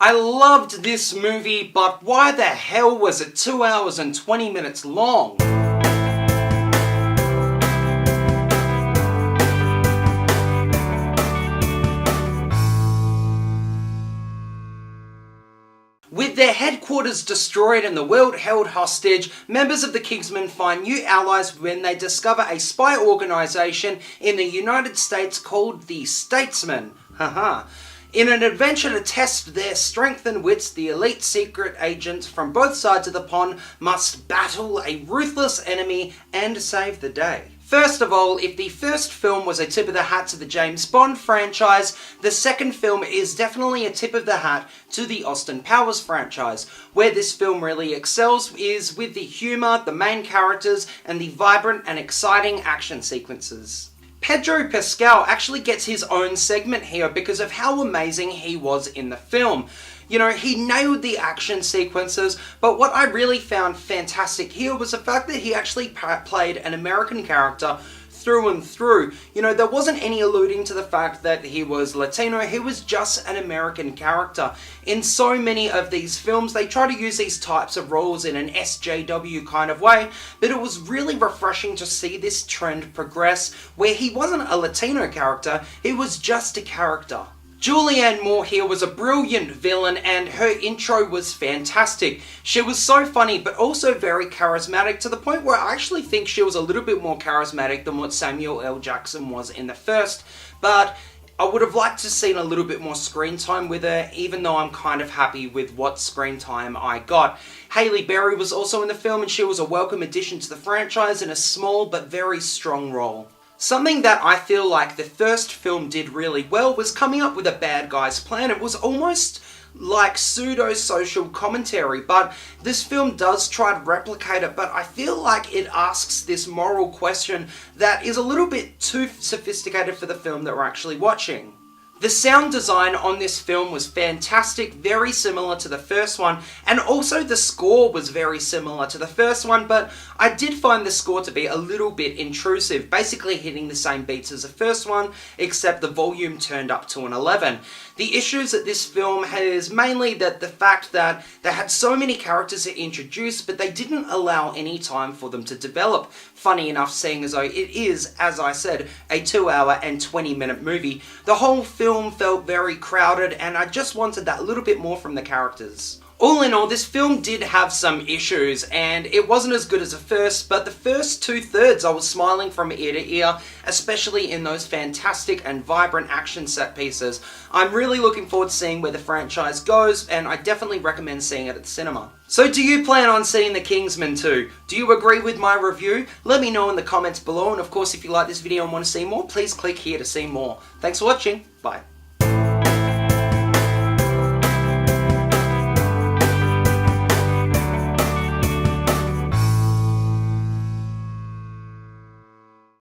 I loved this movie, but why the hell was it 2 hours and 20 minutes long? With their headquarters destroyed and the world held hostage, members of the Kingsman find new allies when they discover a spy organization in the United States called the Statesman. Haha. In an adventure to test their strength and wits, the elite secret agents from both sides of the pond must battle a ruthless enemy and save the day. First of all, if the first film was a tip of the hat to the James Bond franchise, the second film is definitely a tip of the hat to the Austin Powers franchise. Where this film really excels is with the humour, the main characters, and the vibrant and exciting action sequences. Pedro Pascal actually gets his own segment here because of how amazing he was in the film. You know, he nailed the action sequences, but what I really found fantastic here was the fact that he actually played an American character through and through. You know, there wasn't any alluding to the fact that he was Latino, he was just an American character. In so many of these films, they try to use these types of roles in an SJW kind of way, but it was really refreshing to see this trend progress, where he wasn't a Latino character, he was just a character. Julianne Moore here was a brilliant villain and her intro was fantastic. She was so funny but also very charismatic, to the point where I actually think she was a little bit more charismatic than what Samuel L. Jackson was in the first, but I would have liked to have seen a little bit more screen time with her, even though I'm kind of happy with what screen time I got. Halle Berry was also in the film and she was a welcome addition to the franchise in a small but very strong role. Something that I feel like the first film did really well was coming up with a bad guy's plan. It was almost like pseudo-social commentary, but this film does try to replicate it, but I feel like it asks this moral question that is a little bit too sophisticated for the film that we're actually watching. The sound design on this film was fantastic, very similar to the first one, and also the score was very similar to the first one, but I did find the score to be a little bit intrusive, basically hitting the same beats as the first one, except the volume turned up to an 11. The issues that this film has mainly that the fact that they had so many characters to introduce, but they didn't allow any time for them to develop. Funny enough, seeing as though it is, as I said, a 2 hour and 20-minute movie, the whole film felt very crowded and I just wanted that little bit more from the characters. All in all, this film did have some issues and it wasn't as good as the first, but the first 2/3 I was smiling from ear to ear, especially in those fantastic and vibrant action set pieces. I'm really looking forward to seeing where the franchise goes, and I definitely recommend seeing it at the cinema. So do you plan on seeing The Kingsman 2? Do you agree with my review? Let me know in the comments below, and of course if you like this video and want to see more, please click here to see more. Thanks for watching, bye.